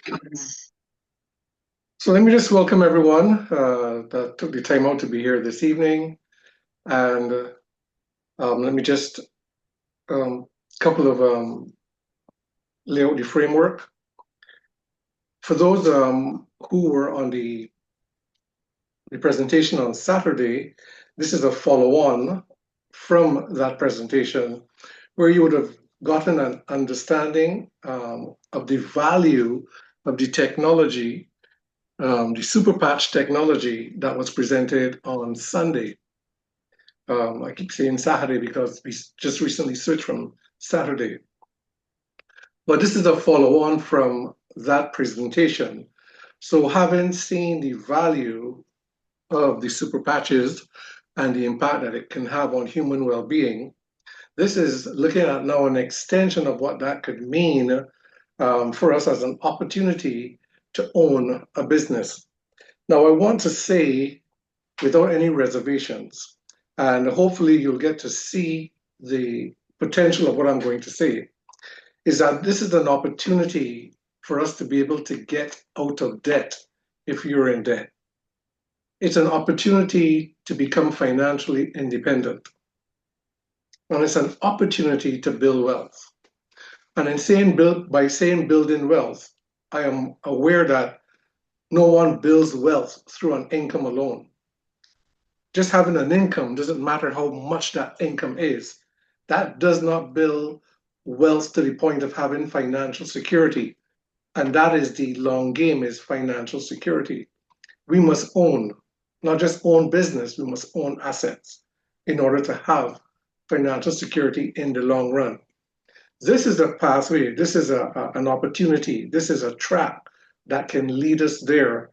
So let me just welcome everyone that took the time out to be here this evening. And let me just couple of lay out the framework. For those who were on the presentation on Saturday, this is a follow-on from that presentation where you would have gotten an understanding of the value of the technology, the super patch technology that was presented on Sunday. I keep saying Saturday because we just recently switched from Saturday. But this is a follow-on from that presentation. So having seen the value of the super patches and the impact that it can have on human well-being, this is looking at now an extension of what that could mean for us as an opportunity to own a business. Now, I want to say, without any reservations, and hopefully you'll get to see the potential of what I'm going to say, is that this is an opportunity for us to be able to get out of debt if you're in debt. It's an opportunity to become financially independent. And it's an opportunity to build wealth. And by saying building wealth, I am aware that no one builds wealth through an income alone. Just having an income doesn't matter how much that income is. That does not build wealth to the point of having financial security. And that is the long game, is financial security. We must own, not just own business, we must own assets in order to have financial security in the long run. This is a pathway, this is an opportunity, this is a track that can lead us there.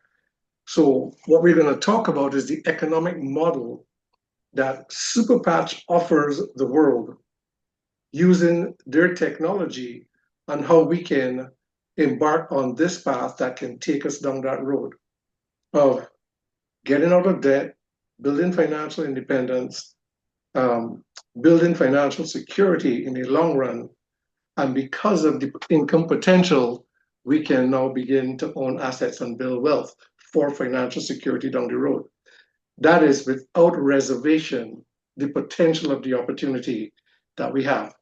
So what we're going to talk about is the economic model that Superpatch offers the world using their technology and how we can embark on this path that can take us down that road of getting out of debt, building financial independence, building financial security in the long run. And because of the income potential, we can now begin to own assets and build wealth for financial security down the road. That is without reservation, the potential of the opportunity that we have.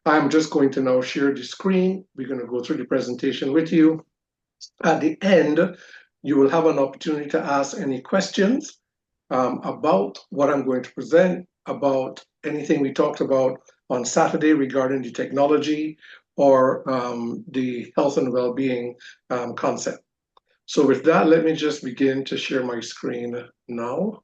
I'm just going to now share the screen. We're going to go through the presentation with you. At the end, you will have an opportunity to ask any questions about what I'm going to present, about anything we talked about on Saturday regarding the technology or the health and well-being concept. So with that, let me just begin to share my screen now.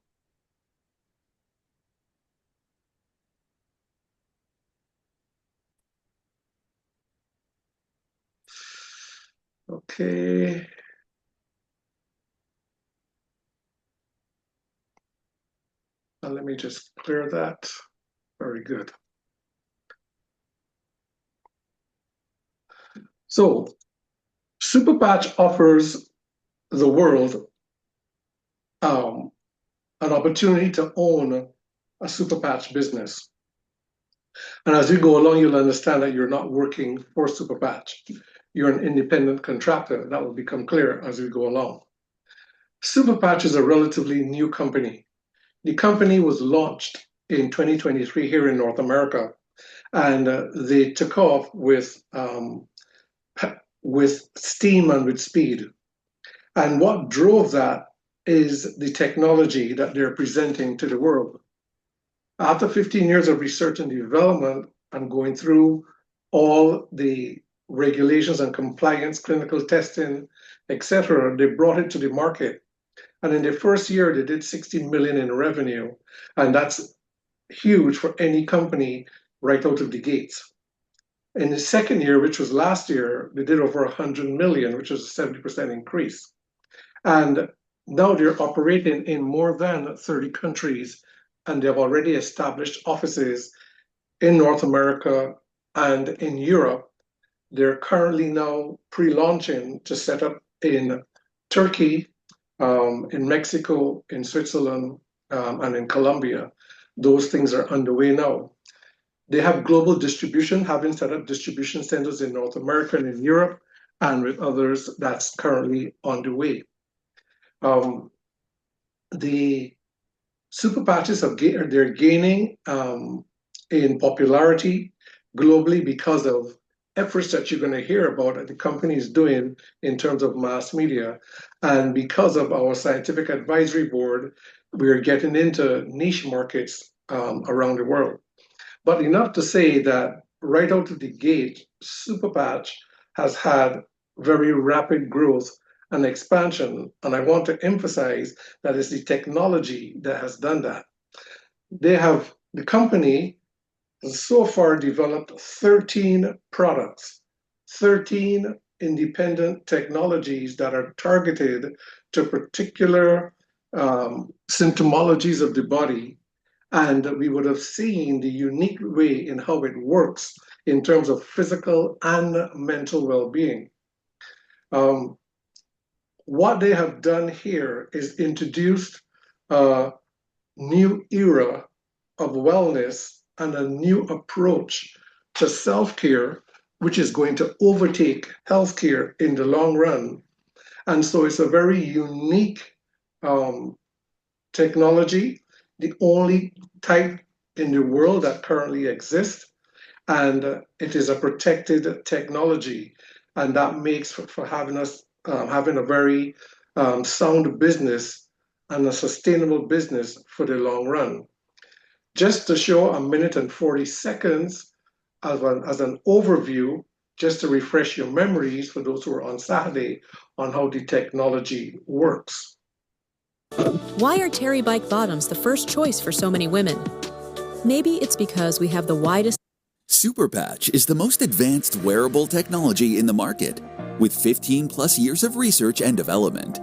Okay. Now let me just clear that. Very good. So Superpatch offers the world an opportunity to own a Superpatch business. And as you go along, you'll understand that you're not working for Superpatch. You're an independent contractor. That will become clear as we go along. Superpatch is a relatively new company. The company was launched in 2023 here in North America, and they took off with steam and with speed. And what drove that is the technology that they're presenting to the world. After 15 years of research and development and going through all the regulations and compliance, clinical testing, etc., they brought it to the market. And in the first year, they did 60 million in revenue. And that's huge for any company right out of the gates. In the second year, which was last year, they did over 100 million, which was a 70% increase. And now they're operating in more than 30 countries, and they've already established offices in North America and in Europe. They're currently now pre-launching to set up in Turkey, in Mexico, in Switzerland, and in Colombia. Those things are underway now. They have global distribution, having set up distribution centers in North America and in Europe, and with others that's currently on the way. The super patches they're gaining in popularity globally because of efforts that you're going to hear about that the company is doing in terms of mass media. And because of our scientific advisory board, we're getting into niche markets around the world. But enough to say that right out of the gate, Super Patch has had very rapid growth and expansion. And I want to emphasize that it's the technology that has done that. The company has so far developed 13 products, 13 independent technologies that are targeted to particular symptomologies of the body. And we would have seen the unique way in how it works in terms of physical and mental well-being. What they have done here is introduced a new era of wellness and a new approach to self-care, which is going to overtake healthcare in the long run. And so it's a very unique technology, the only type in the world that currently exists, and it is a protected technology, and that makes for having us having a very sound business and a sustainable business for the long run. Just to show a minute and 40 seconds as an overview, just to refresh your memories for those who are on Saturday on how the technology works. Why are Terry bike bottoms the first choice for so many women? Maybe it's because we have the widest. Super Patch is the most advanced wearable technology in the market, with 15 plus years of research and development.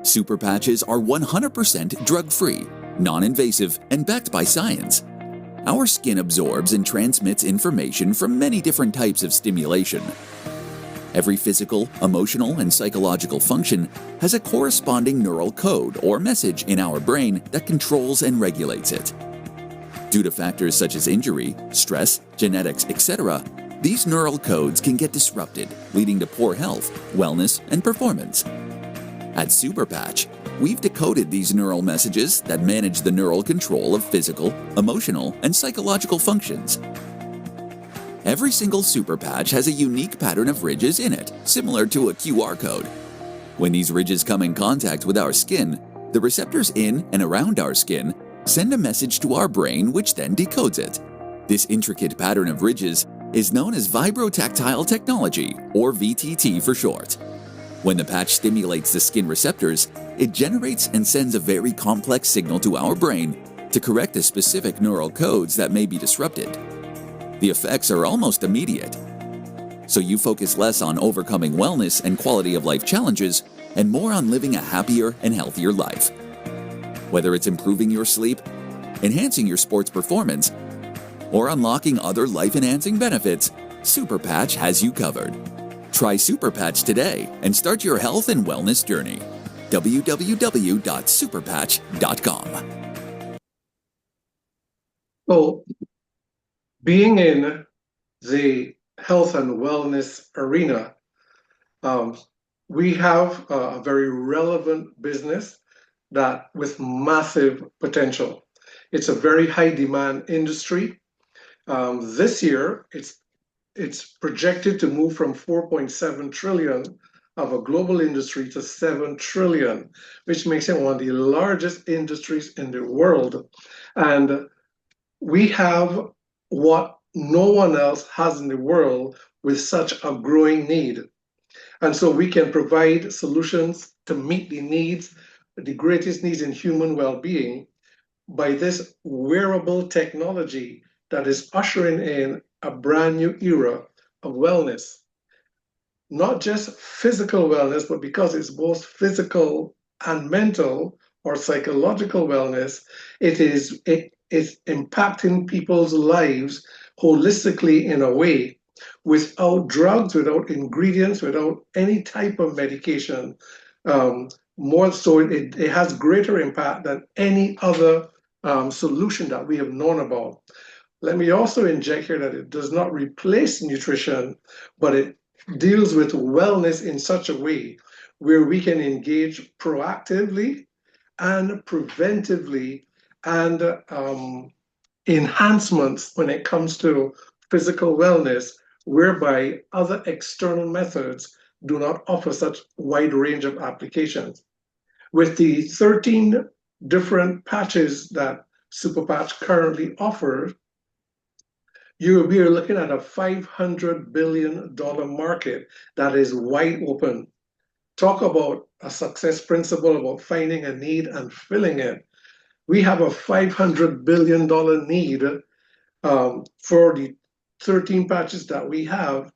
Super Patches are 100% drug-free, non-invasive, and backed by science. Our skin absorbs and transmits information from many different types of stimulation. Every physical, emotional, and psychological function has a corresponding neural code or message in our brain that controls and regulates it. Due to factors such as injury, stress, genetics, etc., these neural codes can get disrupted, leading to poor health, wellness, and performance. At Super Patch, we've decoded these neural messages that manage the neural control of physical, emotional, and psychological functions. Every single Super Patch has a unique pattern of ridges in it, similar to a QR code. When these ridges come in contact with our skin, the receptors in and around our skin send a message to our brain which then decodes it. This intricate pattern of ridges is known as vibrotactile technology, or VTT for short. When the patch stimulates the skin receptors, it generates and sends a very complex signal to our brain to correct the specific neural codes that may be disrupted. The effects are almost immediate, so you focus less on overcoming wellness and quality of life challenges and more on living a happier and healthier life. Whether it's improving your sleep, enhancing your sports performance, or unlocking other life-enhancing benefits, Super Patch has you covered. Try Super Patch today and start your health and wellness journey. www.superpatch.com. So, being in the health and wellness arena, we have a very relevant business that with massive potential. It's a very high demand industry. This year, it's projected to move from 4.7 trillion of a global industry to 7 trillion, which makes it one of the largest industries in the world. And we have what no one else has in the world with such a growing need. And so we can provide solutions to meet the needs, the greatest needs in human well-being, by this wearable technology that is ushering in a brand new era of wellness. Not just physical wellness, but because it's both physical and mental or psychological wellness, it is impacting people's lives holistically in a way, without drugs, without ingredients, without any type of medication. More so, it has greater impact than any other solution that we have known about. Let me also inject here that it does not replace nutrition, but it deals with wellness in such a way where we can engage proactively and preventively and enhancements when it comes to physical wellness, whereby other external methods do not offer such wide range of applications. With the 13 different patches that SuperPatch currently offers, we are looking at a $500 billion market that is wide open. Talk about a success principle about finding a need and filling it. We have a $500 billion need for the 13 patches that we have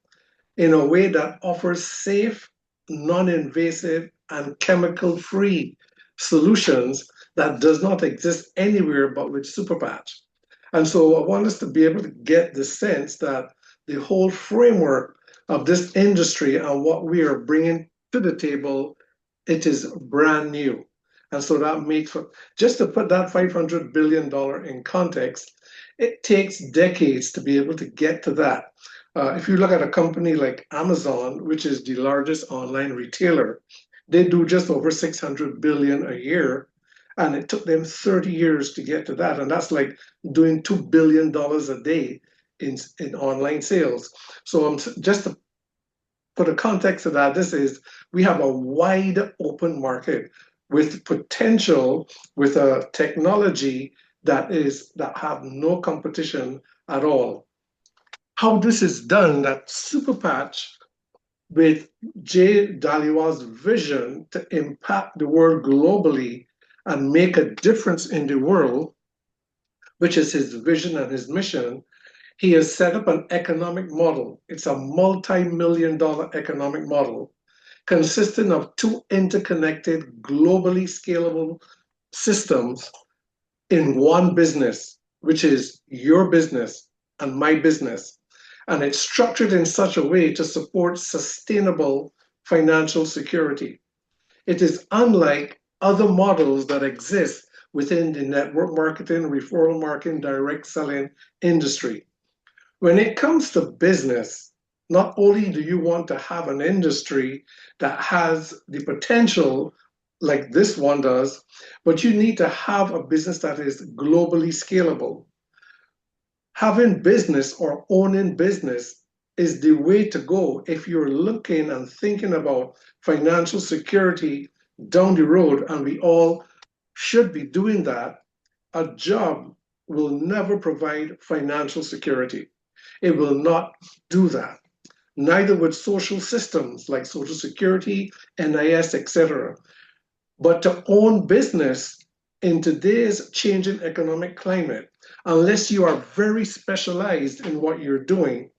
in a way that offers safe, non-invasive, and chemical-free solutions that does not exist anywhere but with SuperPatch. And so I want us to be able to get the sense that the whole framework of this industry and what we are bringing to the table, it is brand new. And so that makes, just to put that $500 billion in context, it takes decades to be able to get to that. If you look at a company like Amazon, which is the largest online retailer, they do just over 600 billion a year, and it took them 30 years to get to that. And that's like doing $2 billion a day in online sales. So just to put a context to that, we have a wide open market with potential, with a technology that have no competition at all. How this is done, that SuperPatch, with Jay Daliwa's vision to impact the world globally and make a difference in the world, which is his vision and his mission, he has set up an economic model. It's a multi-million-dollar economic model consisting of two interconnected, globally scalable systems in one business, which is your business and my business. And it's structured in such a way to support sustainable financial security. It is unlike other models that exist within the network marketing, referral marketing, direct selling industry. When it comes to business, not only do you want to have an industry that has the potential like this one does, but you need to have a business that is globally scalable. Having business or owning business is the way to go if you're looking and thinking about financial security down the road, and we all should be doing that. A job will never provide financial security. It will not do that. Neither would social systems like Social Security, NIS, etc. But to own business in today's changing economic climate, unless you are very specialized in what you're doing,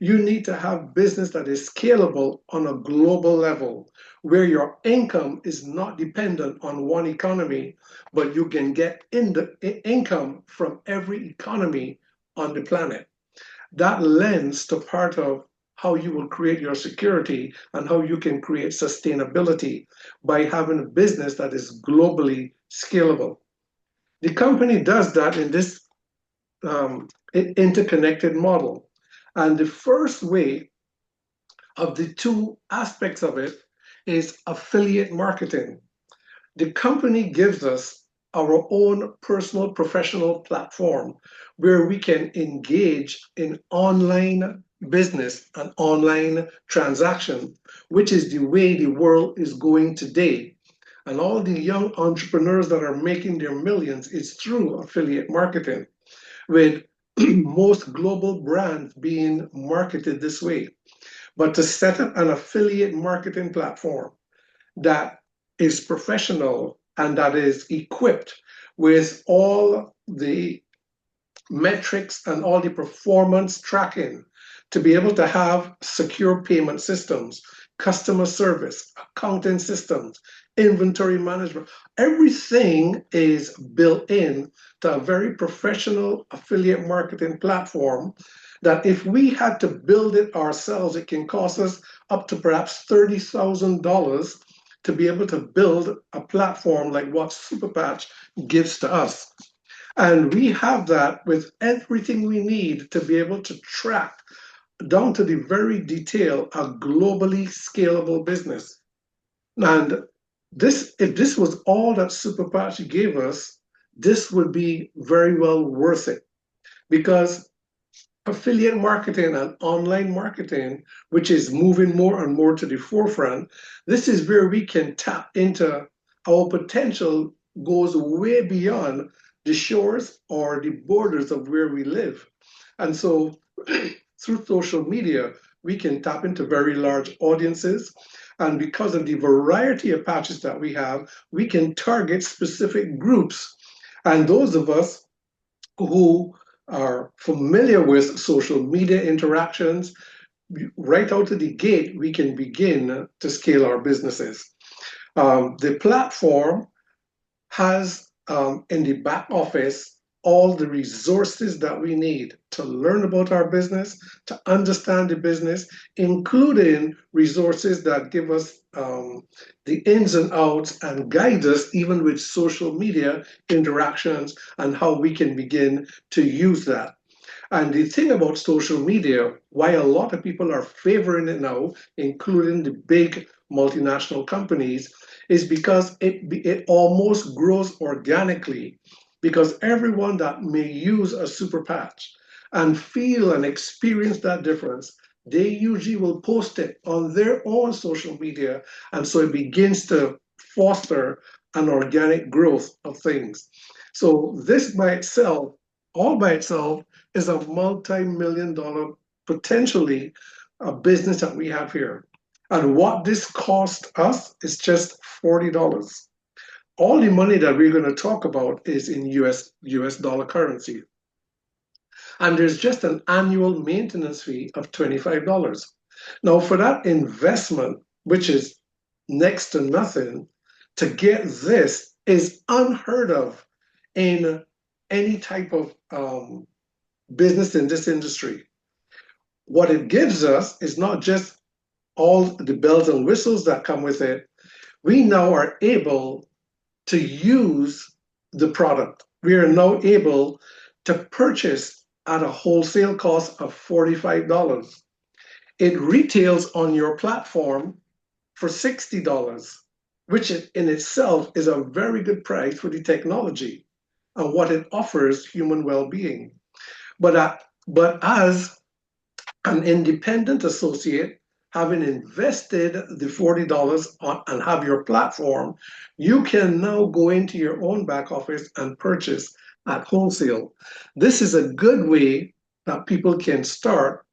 you need to have business that is scalable on a global level, where your income is not dependent on one economy, but you can get income from every economy on the planet. That lends to part of how you will create your security and how you can create sustainability by having a business that is globally scalable. The company does that in this interconnected model. And the first way of the two aspects of it is affiliate marketing. The company gives us our own personal professional platform where we can engage in online business and online transaction, which is the way the world is going today. And all the young entrepreneurs that are making their millions is through affiliate marketing, with most global brands being marketed this way. But to set up an affiliate marketing platform that is professional and that is equipped with all the metrics and all the performance tracking to be able to have secure payment systems, customer service, accounting systems, inventory management, everything is built in to a very professional affiliate marketing platform that if we had to build it ourselves, it can cost us up to perhaps $30,000 to be able to build a platform like what SuperPatch gives to us. And we have that with everything we need to be able to track down to the very detail, a globally scalable business. And if this was all that Superpatch gave us, this would be very well worth it, because affiliate marketing and online marketing, which is moving more and more to the forefront, this is where we can tap into our potential goes way beyond the shores or the borders of where we live. And so through social media, we can tap into very large audiences. And because of the variety of patches that we have, we can target specific groups. And those of us who are familiar with social media interactions, right out of the gate, we can begin to scale our businesses. The platform has in the back office all the resources that we need to learn about our business, to understand the business, including resources that give us the ins and outs and guide us even with social media interactions and how we can begin to use that. And the thing about social media, why a lot of people are favoring it now, including the big multinational companies, is because it almost grows organically. Because everyone that may use a super patch and feel and experience that difference, they usually will post it on their own social media. And so it begins to foster an organic growth of things. So this by itself, all by itself, is a multi-million-dollar, potentially, a business that we have here. And what this cost us is just $40. All the money that we're going to talk about is in US dollar currency. And there's just an annual maintenance fee of $25. Now, for that investment, which is next to nothing, to get this is unheard of in any type of business in this industry. What it gives us is not just all the bells and whistles that come with it. We now are able to use the product. We are now able to purchase at a wholesale cost of $45. It retails on your platform for $60, which in itself is a very good price for the technology and what it offers human well-being. But as an independent associate, having invested the $40 and have your platform, you can now go into your own back office and purchase at wholesale. This is a good way that people can start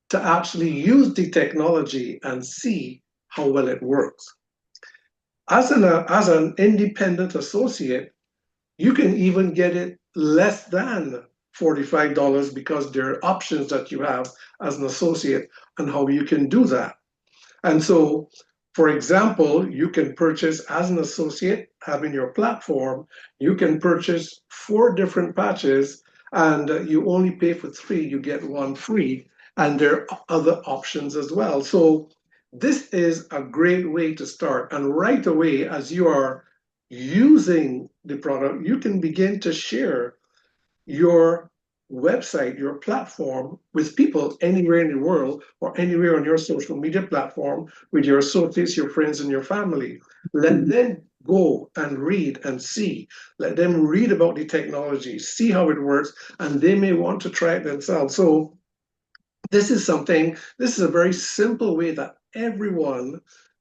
to actually use the technology and see how well it works. As an independent associate, you can even get it less than $45 because there are options that you have as an associate and how you can do that. And so, for example, you can purchase as an associate, having your platform, you can purchase 4 different patches and you only pay for 3, you get 1 free. And there are other options as well. So this is a great way to start. And right away, as you are using the product, you can begin to share your website, your platform with people anywhere in the world or anywhere on your social media platform with your associates, your friends, and your family. Let them go and read and see. Let them read about the technology, see how it works, and they may want to try it themselves. So this is a very simple way that everyone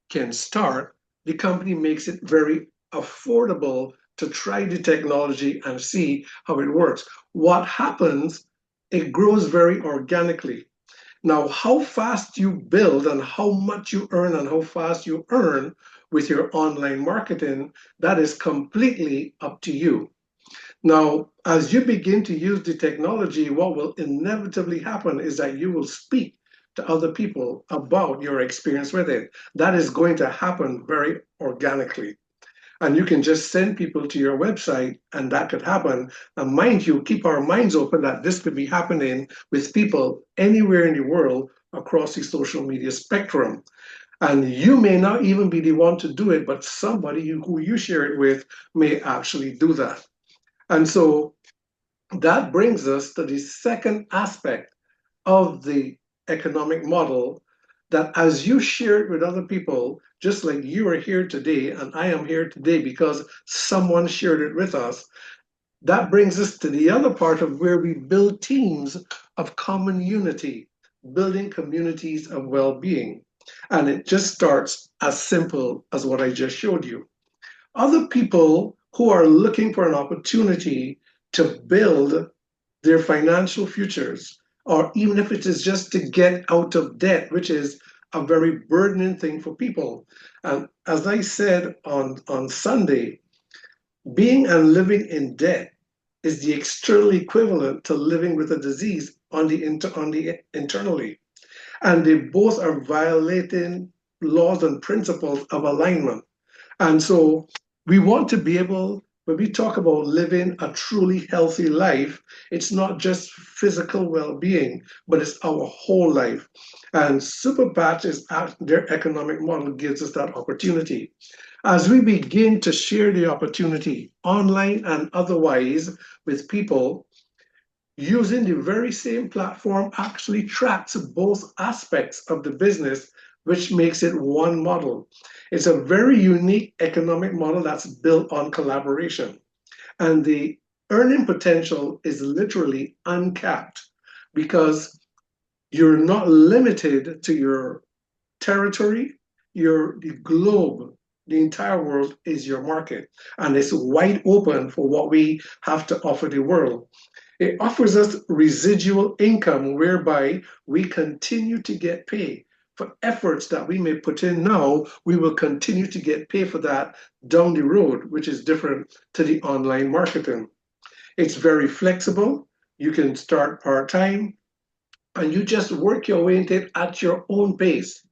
can start. The company makes it very affordable to try the technology and see how it works. What happens, it grows very organically. Now, how fast you build and how much you earn and how fast you earn with your online marketing, that is completely up to you. Now, as you begin to use the technology, what will inevitably happen is that you will speak to other people about your experience with it. That is going to happen very organically. And you can just send people to your website and that could happen. And mind you, keep our minds open that this could be happening with people anywhere in the world across the social media spectrum. And you may not even be the one to do it, but somebody who you share it with may actually do that. And so that brings us to the second aspect of the economic model that as you share it with other people, just like you are here today and I am here today because someone shared it with us, that brings us to the other part of where we build teams of common unity, building communities of well-being. And it just starts as simple as what I just showed you. Other people who are looking for an opportunity to build their financial futures, or even if it is just to get out of debt, which is a very burdening thing for people. And as I said on Sunday, being and living in debt is the external equivalent to living with a disease on the internally. And they both are violating laws and principles of alignment. And so we want to be able, when we talk about living a truly healthy life, it's not just physical well-being, but it's our whole life. And Superbatch is their economic model gives us that opportunity. As we begin to share the opportunity online and otherwise with people, using the very same platform actually tracks both aspects of the business, which makes it one model. It's a very unique economic model that's built on collaboration. And the earning potential is literally uncapped because you're not limited to your territory, the globe, the entire world is your market. And it's wide open for what we have to offer the world. It offers us residual income whereby we continue to get paid for efforts that we may put in now. We will continue to get paid for that down the road, which is different to the online marketing. It's very flexible. You can start part-time and you just work your way into it at your own pace.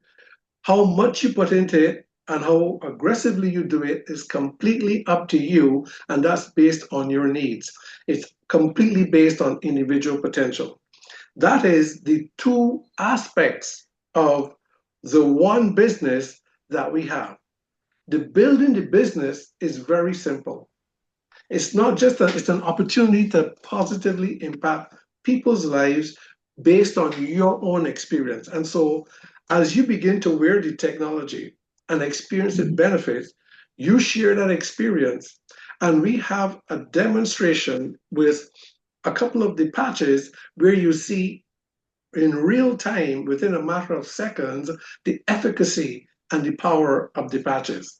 How much you put into it and how aggressively you do it is completely up to you, and that's based on your needs. It's completely based on individual potential. That is the two aspects of the one business that we have. The building the business is very simple. It's not just it's an opportunity to positively impact people's lives based on your own experience. And so as you begin to wear the technology and experience its benefits, you share that experience. And we have a demonstration with a couple of the patches where you see in real time, within a matter of seconds, the efficacy and the power of the patches.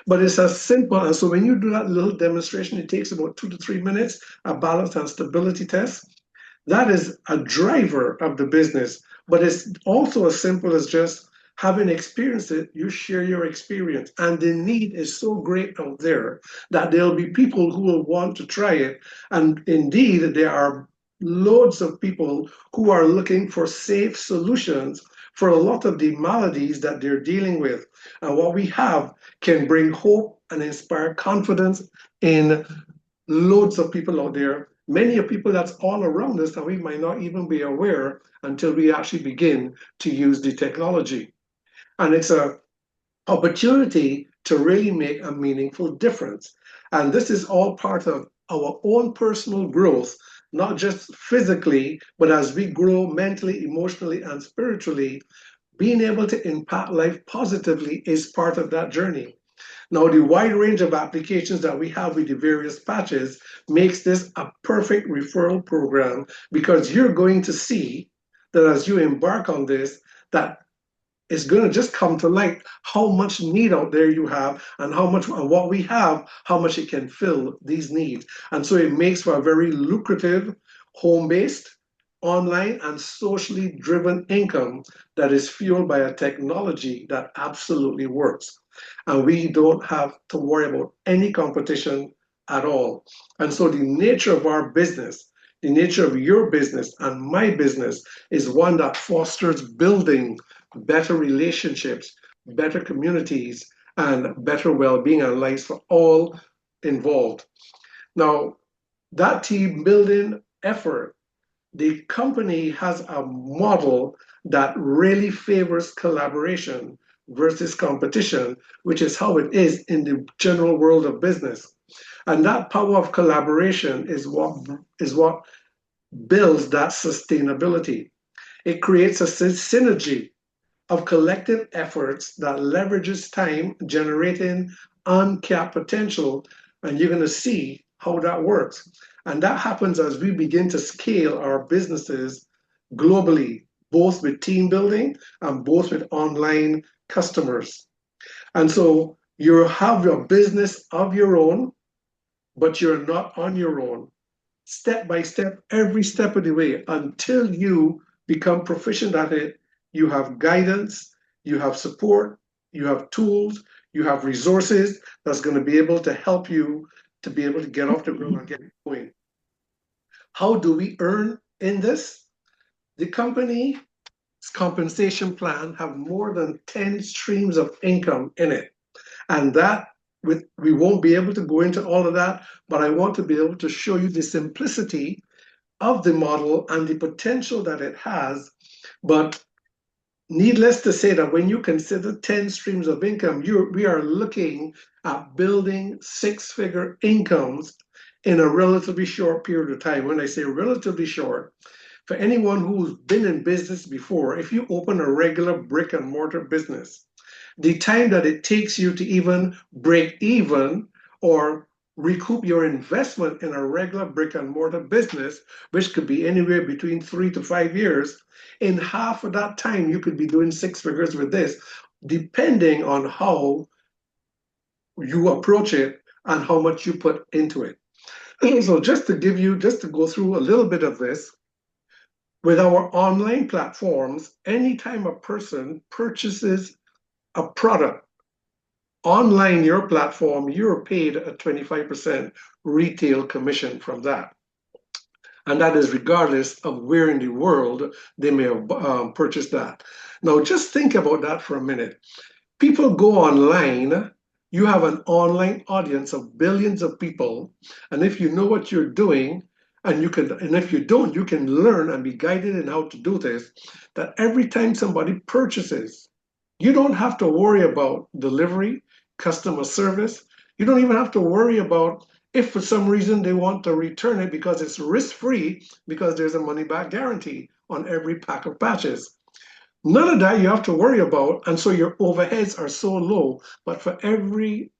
But it's as simple. And so when you do that little demonstration, it takes about 2 to 3 minutes, a balance and stability test. That is a driver of the business, but it's also as simple as just having experienced it, you share your experience. And the need is so great out there that there'll be people who will want to try it. And indeed, there are loads of people who are looking for safe solutions for a lot of the maladies that they're dealing with. And what we have can bring hope and inspire confidence in loads of people out there, many of people that's all around us that we might not even be aware until we actually begin to use the technology. And it's an opportunity to really make a meaningful difference. And this is all part of our own personal growth, not just physically, but as we grow mentally, emotionally, and spiritually, being able to impact life positively is part of that journey. Now, the wide range of applications that we have with the various patches makes this a perfect referral program because you're going to see that as you embark on this, that it's going to just come to light how much need out there you have and how much and what we have, how much it can fill these needs. And so it makes for a very lucrative, home-based, online and socially driven income that is fueled by a technology that absolutely works. And we don't have to worry about any competition at all. And so the nature of our business, the nature of your business and my business is one that fosters building better relationships, better communities, and better well-being and lives for all involved. Now, that team building effort, the company has a model that really favors collaboration versus competition, which is how it is in the general world of business. And that power of collaboration is what builds that sustainability. It creates a synergy of collective efforts that leverages time, generating uncapped potential. And you're going to see how that works. And that happens as we begin to scale our businesses globally, both with team building and both with online customers. And so you have your business of your own, but you're not on your own. Step by step, every step of the way, until you become proficient at it, you have guidance, you have support, you have tools, you have resources that's going to be able to help you to be able to get off the ground and get going. How do we earn in this? The company's compensation plan have more than 10 streams of income in it. And that we won't be able to go into all of that, but I want to be able to show you the simplicity of the model and the potential that it has. But needless to say that when you consider 10 streams of income, we are looking at building six-figure incomes in a relatively short period of time. When I say relatively short, for anyone who's been in business before, if you open a regular brick and mortar business, the time that it takes you to even break even or recoup your investment in a regular brick and mortar business, which could be anywhere between 3 to 5 years, in half of that time, you could be doing six figures with this, depending on how you approach it and how much you put into it. So just to go through a little bit of this, with our online platforms, anytime a person purchases a product online, your platform, you're paid a 25% retail commission from that. And that is regardless of where in the world they may have purchased that. Now, just think about that for a minute. People go online, you have an online audience of billions of people, and if you know what you're doing, and if you don't, you can learn and be guided in how to do this, that every time somebody purchases, you don't have to worry about delivery, customer service. You don't even have to worry about if for some reason they want to return it, because it's risk-free, because there's a money-back guarantee on every pack of patches. None of that you have to worry about, and so your overheads are so low. But for every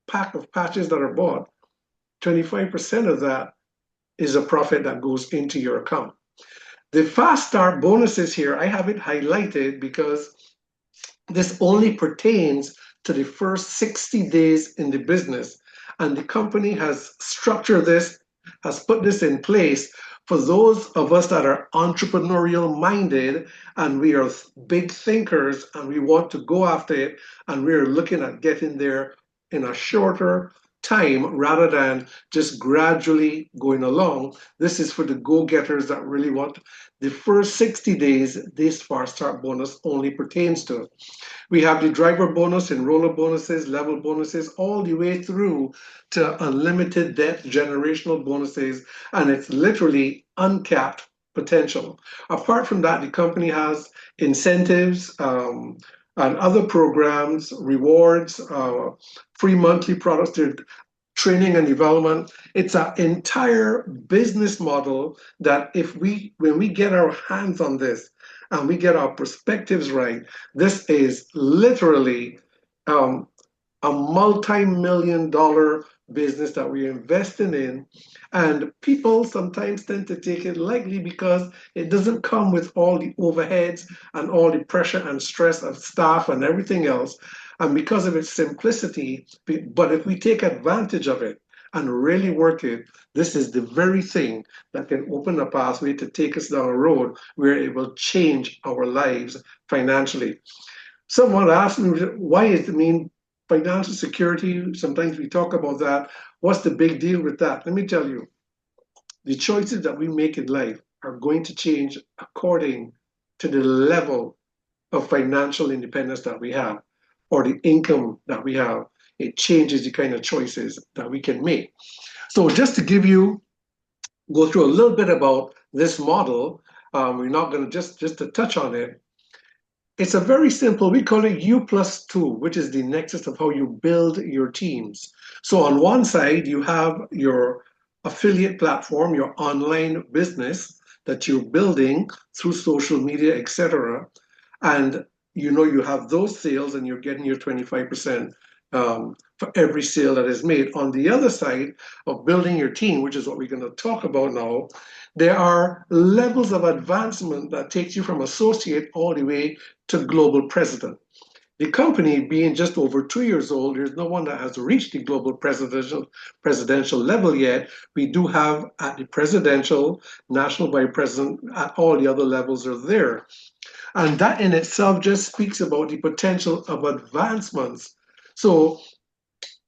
pack of patches that are bought, 25% of that is a profit that goes into your account. The fast start bonuses here, I have it highlighted because this only pertains to the first 60 days in the business. And the company has structured this, has put this in place for those of us that are entrepreneurial minded and we are big thinkers and we want to go after it, and we're looking at getting there in a shorter time rather than just gradually going along. This is for the go-getters that really want. The first 60 days, this fast start bonus only pertains to. We have the driver bonus, enroller bonuses, level bonuses, all the way through to unlimited debt generational bonuses, and it's literally uncapped potential. Apart from that, the company has incentives and other programs, rewards, free monthly products, training and development. It's an entire business model that when we get our hands on this and we get our perspectives right, this is literally a multi-million-dollar business that we're investing in. And people sometimes tend to take it lightly because it doesn't come with all the overheads and all the pressure and stress of staff and everything else. And because of its simplicity, but if we take advantage of it and really work it, this is the very thing that can open a pathway to take us down a road where it will change our lives financially. Someone asked me, why is it mean financial security? Sometimes we talk about that. What's the big deal with that? Let me tell you, the choices that we make in life are going to change according to the level of financial independence that we have, or the income that we have. It changes the kind of choices that we can make. So just to go through a little bit about this model, we're not going to just to touch on it. It's a very simple, we call it U+2, which is the nexus of how you build your teams. So on one side, you have your affiliate platform, your online business that you're building through social media, etc. And you have those sales and you're getting your 25% for every sale that is made. On the other side of building your team, which is what we're going to talk about now, there are levels of advancement that takes you from associate all the way to global president. The company being just over 2 years old, there's no one that has reached the global presidential level yet. We do have at the presidential, national vice president, at all the other levels are there. And that in itself just speaks about the potential of advancements. So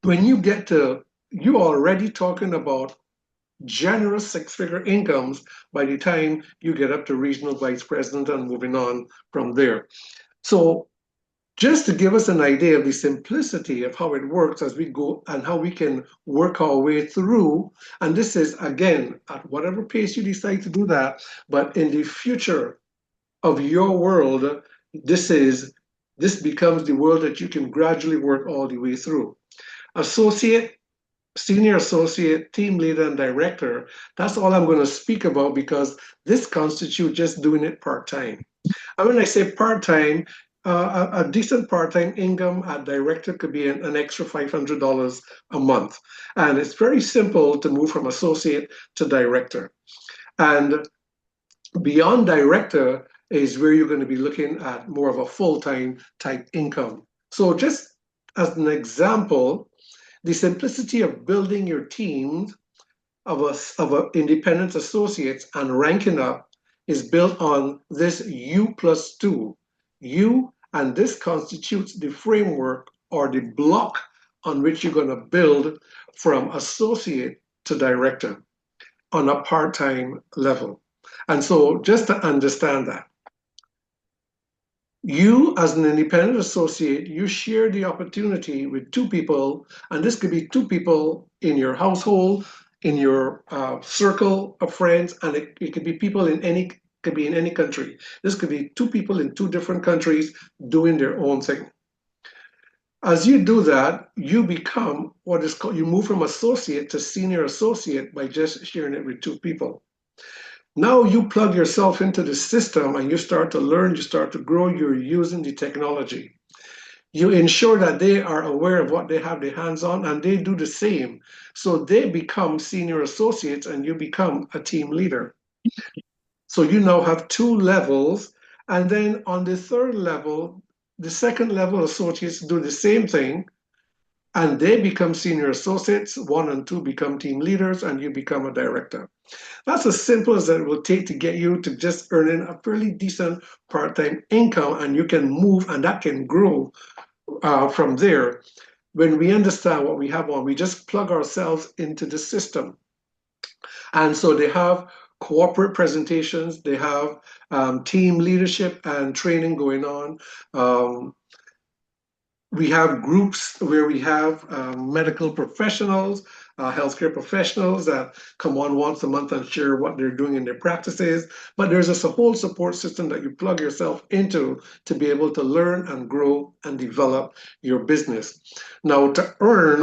when you get to, you're already talking about generous six-figure incomes by the time you get up to regional vice president and moving on from there. So just to give us an idea of the simplicity of how it works as we go and how we can work our way through. And this is, again, at whatever pace you decide to do that, but in the future of your world, this becomes the world that you can gradually work all the way through. Associate, senior associate, team leader, and director, that's all I'm going to speak about because this constitutes just doing it part-time. And when I say part-time, a decent part-time income at director could be an extra $500 a month. And it's very simple to move from associate to director. And beyond director is where you're going to be looking at more of a full-time type income. So just as an example, the simplicity of building your team of independent associates and ranking up is built on this U+2. U, and this constitutes the framework or the block on which you're going to build from associate to director on a part-time level. And so just to understand that, you as an independent associate, you share the opportunity with two people, and this could be two people in your household, in your circle of friends, and it could be people in any country. This could be two people in two different countries doing their own thing. As you do that, you become what is called, you move from associate to senior associate by just sharing it with two people. Now you plug yourself into the system and you start to learn, you start to grow, you're using the technology. You ensure that they are aware of what they have their hands on and they do the same. So they become senior associates and you become a team leader. So you now have two levels. And then on the third level, the second level associates do the same thing and they become senior associates. 1 and 2 become team leaders and you become a director. That's as simple as it will take to get you to just earning a fairly decent part-time income, and you can move and that can grow from there. When we understand what we have on, we just plug ourselves into the system. And so they have corporate presentations, they have team leadership and training going on. We have groups where we have medical professionals, healthcare professionals that come on once a month and share what they're doing in their practices. But there's a whole support system that you plug yourself into to be able to learn and grow and develop your business. Now, to earn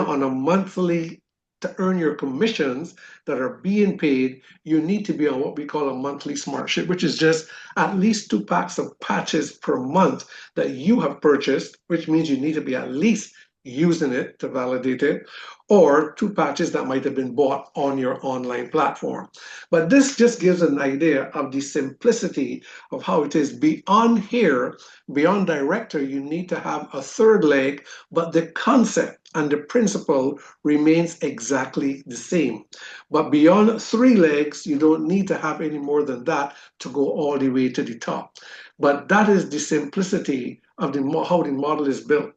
your commissions that are being paid, you need to be on what we call a monthly smart ship, which is just at least 2 packs of patches per month that you have purchased, which means you need to be at least using it to validate it, or 2 patches that might have been bought on your online platform. But this just gives an idea of the simplicity of how it is. Beyond here, beyond director, you need to have a third leg, but the concept and the principle remains exactly the same. But beyond 3 legs, you don't need to have any more than that to go all the way to the top. But that is the simplicity of how the model is built.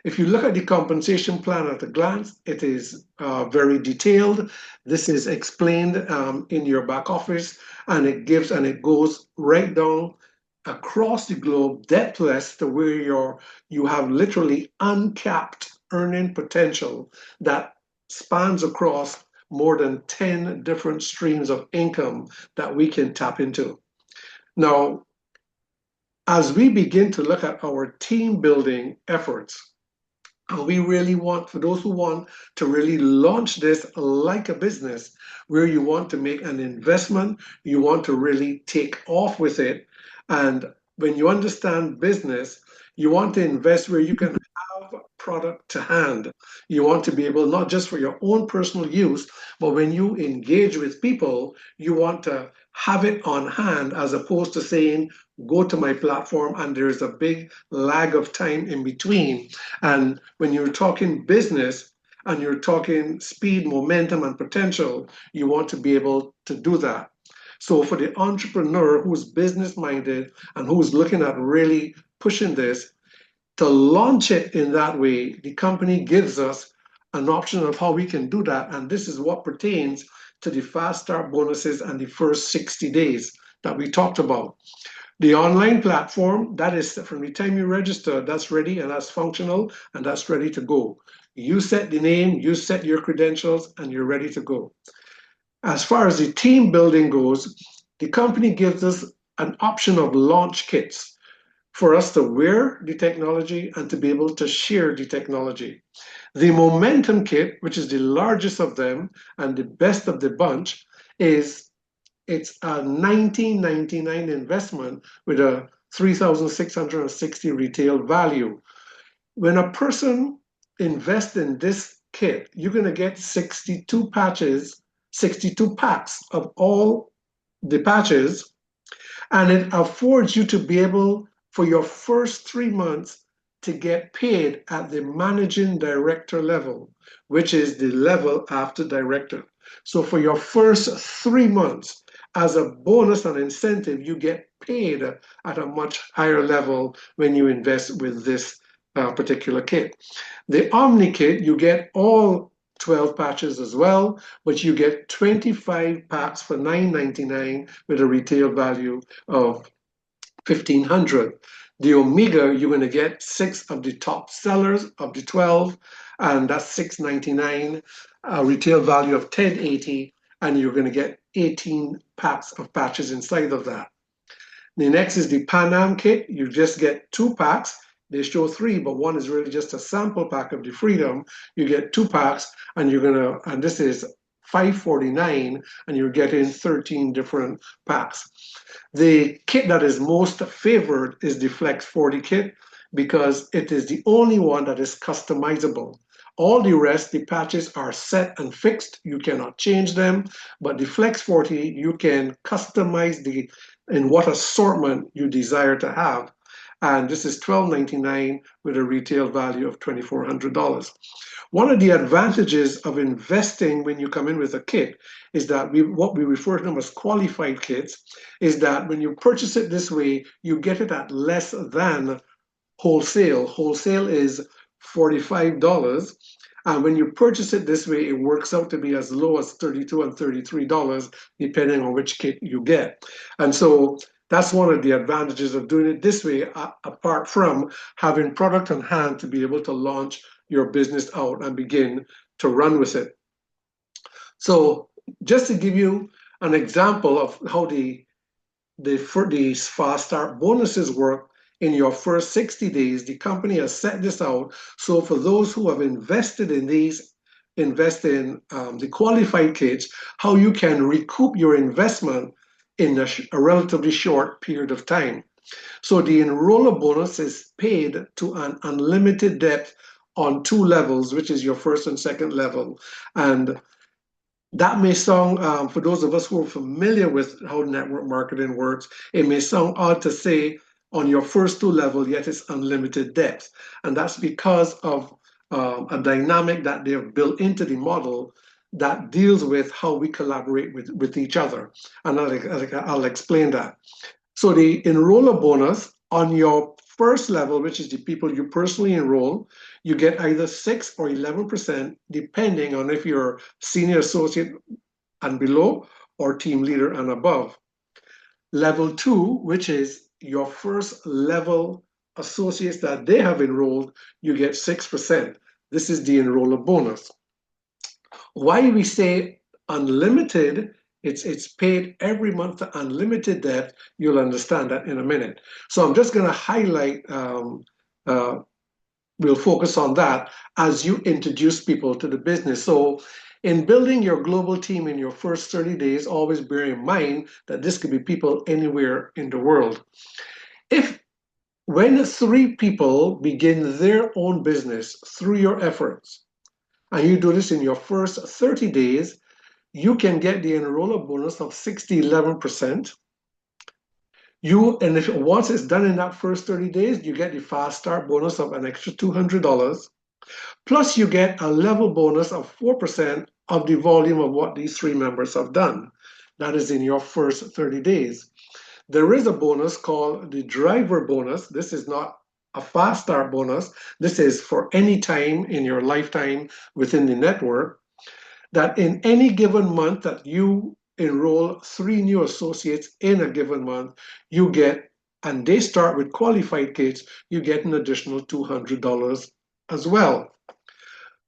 If you look at the compensation plan at a glance, it is very detailed. This is explained in your back office, and it goes right down across the globe, depthless, to where you have literally uncapped earning potential that spans across more than 10 different streams of income that we can tap into. Now, as we begin to look at our team building efforts, And we really want, for those who want to really launch this like a business, where you want to make an investment, you want to really take off with it. And when you understand business, you want to invest where you can have product to hand. You want to be able, not just for your own personal use, but when you engage with people, you want to have it on hand as opposed to saying, go to my platform and there's a big lag of time in between. And when you're talking business and you're talking speed, momentum, and potential, you want to be able to do that. So for the entrepreneur who's business minded and who's looking at really pushing this, to launch it in that way, the company gives us an option of how we can do that. And this is what pertains to the fast start bonuses and the first 60 days that we talked about. The online platform, that is from the time you register, that's ready and that's functional and that's ready to go. You set the name, you set your credentials, and you're ready to go. As far as the team building goes, the company gives us an option of launch kits for us to wear the technology and to be able to share the technology. The Momentum Kit, which is the largest of them and the best of the bunch, it's a $19.99 investment with a 3,660 retail value. When a person invests in this kit, you're going to get 62 patches, 62 packs of all the patches, and it affords you to be able, for your first 3 months, to get paid at the managing director level, which is the level after director. So for your first 3 months, as a bonus and incentive, you get paid at a much higher level when you invest with this particular kit. The Omni Kit, you get all 12 patches as well, but you get 25 packs for $9.99 with a retail value of $1,500. The Omega, you're going to get 6 of the top sellers of the 12, and that's $6.99, a retail value of $10.80, and you're going to get 18 packs of patches inside of that. The next is the Pan Am kit. You just get 2 packs. They show 3, but one is really just a sample pack of the Freedom. You get 2 packs, and and this is $5.49, and you're getting 13 different packs. The kit that is most favored is the Flex 40 kit because it is the only one that is customizable. All the rest, the patches are set and fixed. You cannot change them, but the Flex 40, you can customize in what assortment you desire to have. And this is $12.99 with a retail value of $2,400. One of the advantages of investing when you come in with a kit is that what we refer to them as qualified kits is that when you purchase it this way, you get it at less than wholesale. Wholesale is $45. And when you purchase it this way, it works out to be as low as $32 and $33, depending on which kit you get. And so that's one of the advantages of doing it this way, apart from having product on hand to be able to launch your business out and begin to run with it. So just to give you an example of how these fast start bonuses work, in your first 60 days, the company has set this out. So for those who have invested in the qualified kits, how you can recoup your investment in a relatively short period of time. So the enroller bonus is paid to an unlimited depth on 2 levels, which is your first and second level. And that may sound, for those of us who are familiar with how network marketing works, it may sound odd to say on your first 2 levels, yet it's unlimited depth. And that's because of a dynamic that they have built into the model that deals with how we collaborate with each other. And I'll explain that. So the enroller bonus on your first level, which is the people you personally enroll, you get either 6 or 11%, depending on if you're senior associate and below or team leader and above. Level 2, which is your first level associates that they have enrolled, you get 6%. This is the enroller bonus. Why we say unlimited, it's paid every month to unlimited depth. You'll understand that in a minute. So I'm just going to highlight we'll focus on that as you introduce people to the business. So in building your global team in your first 30 days, always bear in mind that this could be people anywhere in the world. When 3 people begin their own business through your efforts, and you do this in your first 30 days, you can get the enroller bonus of 11%. And if once it's done in that first 30 days, you get the fast start bonus of an extra $200. Plus, you get a level bonus of 4% of the volume of what these 3 members have done. That is in your first 30 days. There is a bonus called the driver bonus. This is not a fast start bonus. This is for any time in your lifetime within the network, that in any given month that you enroll 3 new associates in a given month, you get, and they start with qualified kits, you get an additional $200 as well.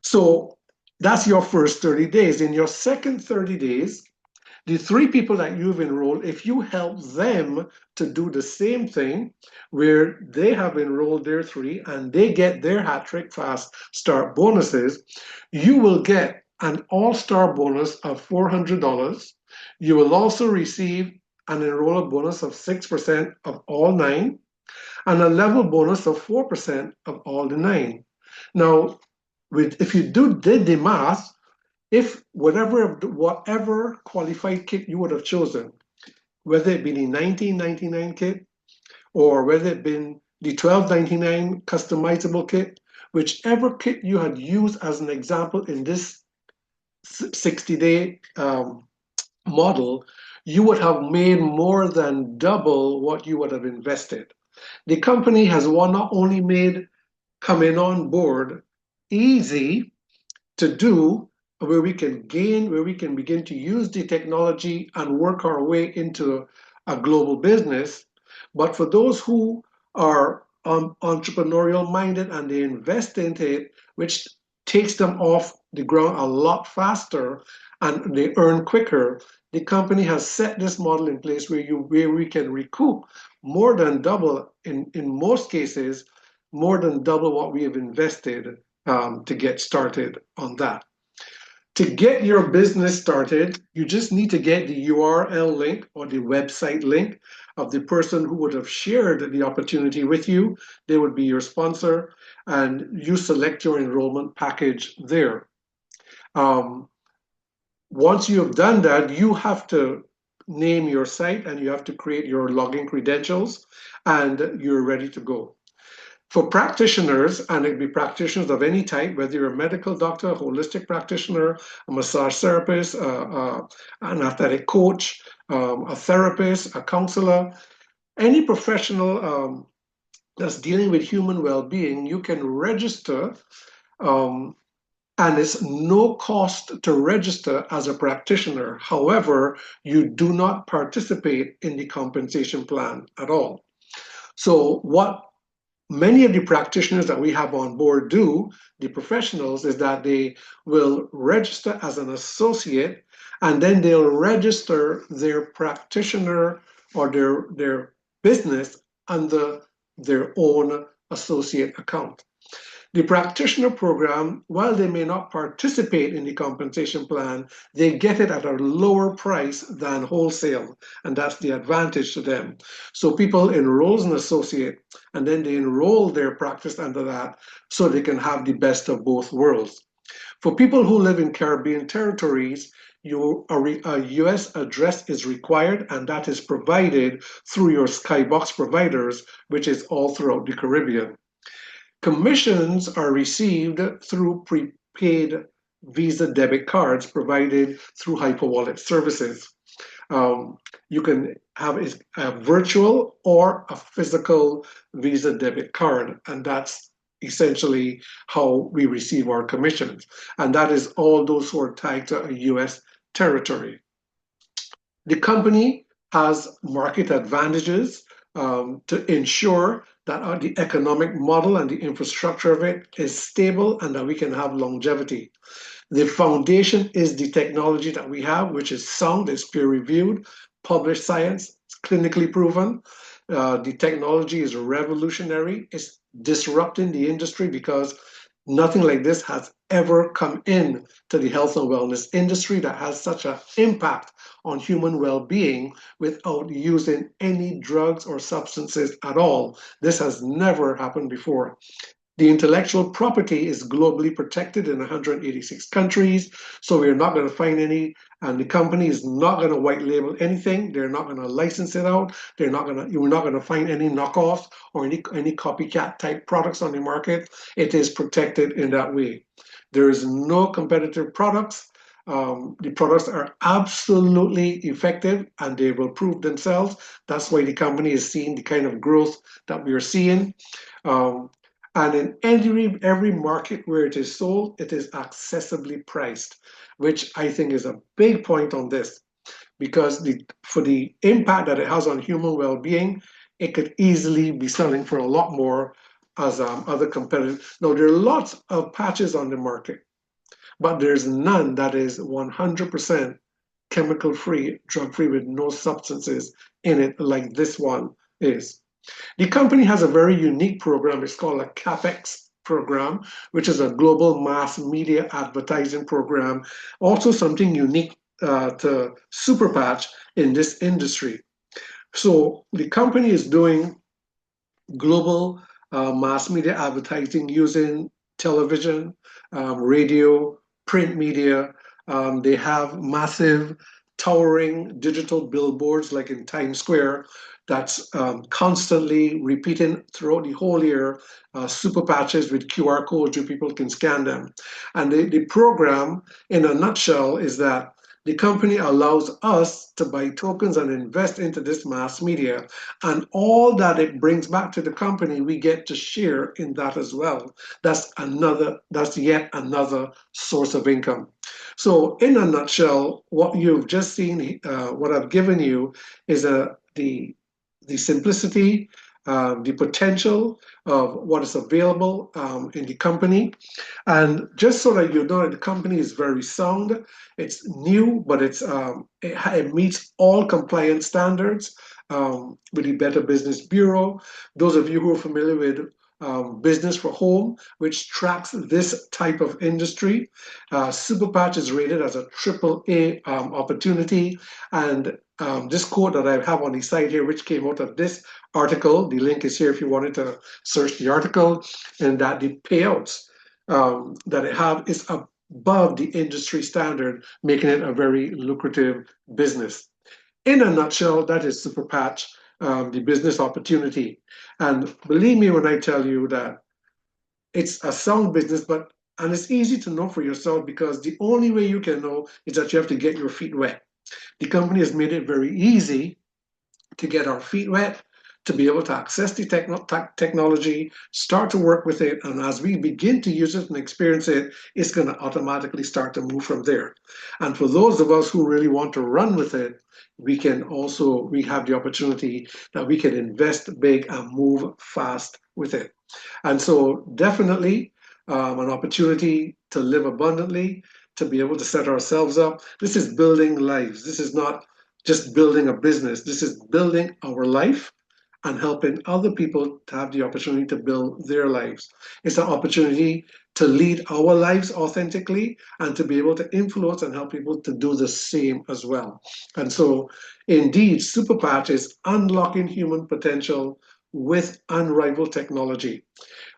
So that's your first 30 days. In your second 30 days, the 3 people that you've enrolled, if you help them to do the same thing, where they have enrolled their 3 and they get their hat trick fast start bonuses, you will get an all-star bonus of $400. You will also receive an enroller bonus of 6% of all 9 and a level bonus of 4% of all the 9. Now, if you did the math, if whatever qualified kit you would have chosen, whether it be the $19.99 kit or whether it been the $12.99 customizable kit, whichever kit you had used as an example in this 60-day model, you would have made more than double what you would have invested. The company has not only made coming on board easy to do, where we can begin to use the technology and work our way into a global business. But for those who are entrepreneurial minded and they invest into it, which takes them off the ground a lot faster and they earn quicker, the company has set this model in place where we can recoup more than double, in most cases, more than double what we have invested to get started on that. To get your business started, you just need to get the URL link or the website link of the person who would have shared the opportunity with you. They would be your sponsor, and you select your enrollment package there. Once you have done that, you have to name your site and you have to create your login credentials, and you're ready to go. For practitioners, and it'd be practitioners of any type, whether you're a medical doctor, a holistic practitioner, a massage therapist, an athletic coach, a therapist, a counselor, any professional that's dealing with human well-being, you can register, and it's no cost to register as a practitioner. However, you do not participate in the compensation plan at all. So what many of the practitioners that we have on board do, the professionals, is that they will register as an associate, and then they'll register their practitioner or their business under their own associate account. The practitioner program, while they may not participate in the compensation plan, they get it at a lower price than wholesale, and that's the advantage to them. So people enroll as an associate, and then they enroll their practice under that so they can have the best of both worlds. For people who live in Caribbean territories, a US address is required, and that is provided through your Skybox providers, which is all throughout the Caribbean. Commissions are received through prepaid Visa debit cards provided through Hyperwallet services. You can have a virtual or a physical Visa debit card, and that's essentially how we receive our commissions. And that is all those who are tied to a US territory. The company has market advantages to ensure that the economic model and the infrastructure of it is stable and that we can have longevity. The foundation is the technology that we have, which is sound, it's peer-reviewed, published science, it's clinically proven. The technology is revolutionary. It's disrupting the industry because nothing like this has ever come in to the health and wellness industry that has such an impact on human well-being without using any drugs or substances at all. This has never happened before. The intellectual property is globally protected in 186 countries, so we're not going to find any, and the company is not going to white label anything. They're not going to license it out. You're not going to find any knockoffs or any copycat type products on the market. It is protected in that way. There is no competitive products. The products are absolutely effective and they will prove themselves. That's why the company is seeing the kind of growth that we are seeing. And in every market where it is sold, it is accessibly priced, which I think is a big point on this, because for the impact that it has on human well-being, it could easily be selling for a lot more as other competitors. Now, there are lots of patches on the market, but there's none that is 100% chemical-free, drug-free, with no substances in it like this one is. The company has a very unique program. It's called a CapEx program, which is a global mass media advertising program. Also something unique to Superpatch in this industry. So the company is doing global mass media advertising using television, radio, print media. They have massive towering digital billboards like in Times Square that's constantly repeating throughout the whole year, super patches with QR codes where people can scan them. And the program, in a nutshell, is that the company allows us to buy tokens and invest into this mass media. And all that it brings back to the company, we get to share in that as well. That's yet another source of income. So in a nutshell, what you've just seen, what I've given you is the simplicity, the potential of what is available in the company. And just so that you know, the company is very sound. It's new, but it meets all compliance standards with the Better Business Bureau. Those of you who are familiar with Business for Home, which tracks this type of industry. Superpatch is rated as a AAA opportunity. And this quote that I have on the side here, which came out of this article, the link is here if you wanted to search the article, and that the payouts that it have is above the industry standard, making it a very lucrative business. In a nutshell, that is Superpatch, the business opportunity. And believe me when I tell you that it's a sound business, and it's easy to know for yourself because the only way you can know is that you have to get your feet wet. The company has made it very easy to get our feet wet, to be able to access the technology, start to work with it, and as we begin to use it and experience it, it's going to automatically start to move from there. And for those of us who really want to run with it, we have the opportunity that we can invest big and move fast with it. And so definitely an opportunity to live abundantly, to be able to set ourselves up. This is building lives. This is not just building a business. This is building our life and helping other people to have the opportunity to build their lives. It's an opportunity to lead our lives authentically and to be able to influence and help people to do the same as well. And so, indeed, Superpatch is unlocking human potential with unrivaled technology.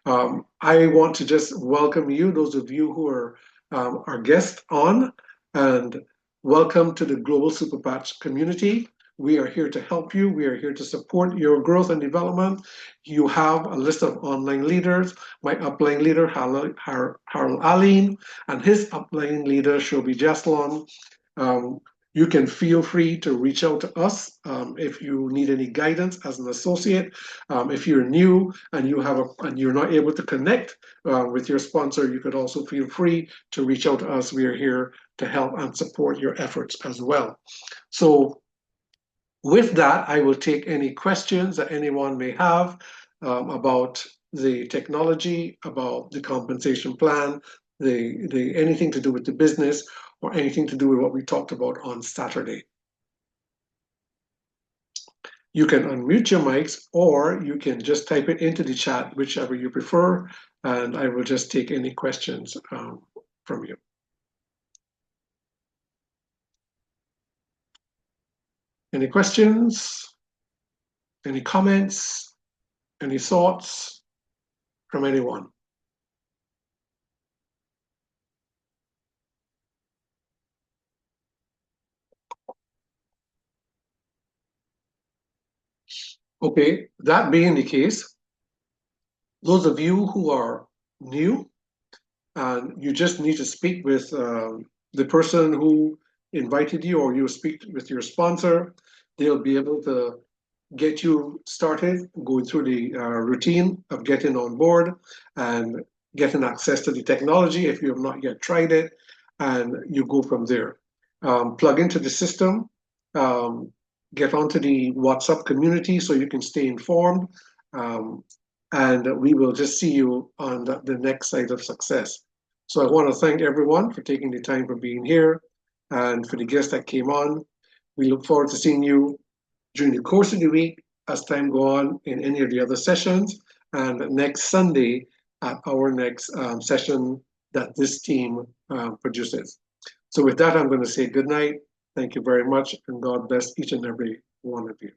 I want to just welcome you, those of you who are our guests on, and welcome to the Global Superpatch community. We are here to help you. We are here to support your growth and development. You have a list of online leaders. My upline leader, Harold Aline, and his upline leader, Shobi Jaslon. You can feel free to reach out to us if you need any guidance as an associate. If you're new and you're not able to connect with your sponsor, you could also feel free to reach out to us. We are here to help and support your efforts as well. So with that, I will take any questions that anyone may have about the technology, about the compensation plan, anything to do with the business, or anything to do with what we talked about on Saturday. You can unmute your mics, or you can just type it into the chat, whichever you prefer, and I will just take any questions from you. Any questions? Any comments? Any thoughts from anyone? Okay, that being the case, those of you who are new and you just need to speak with the person who invited you, or you speak with your sponsor, they'll be able to get you started, going through the routine of getting on board and getting access to the technology if you have not yet tried it, and you go from there. Plug into the system, get onto the WhatsApp community so you can stay informed, and we will just see you on the next side of success. So I want to thank everyone for taking the time for being here, and for the guests that came on. We look forward to seeing you during the course of the week as time go on in any of the other sessions, and next Sunday at our next session that this team produces. So with that, I'm going to say good night. Thank you very much, and God bless each and every one of you.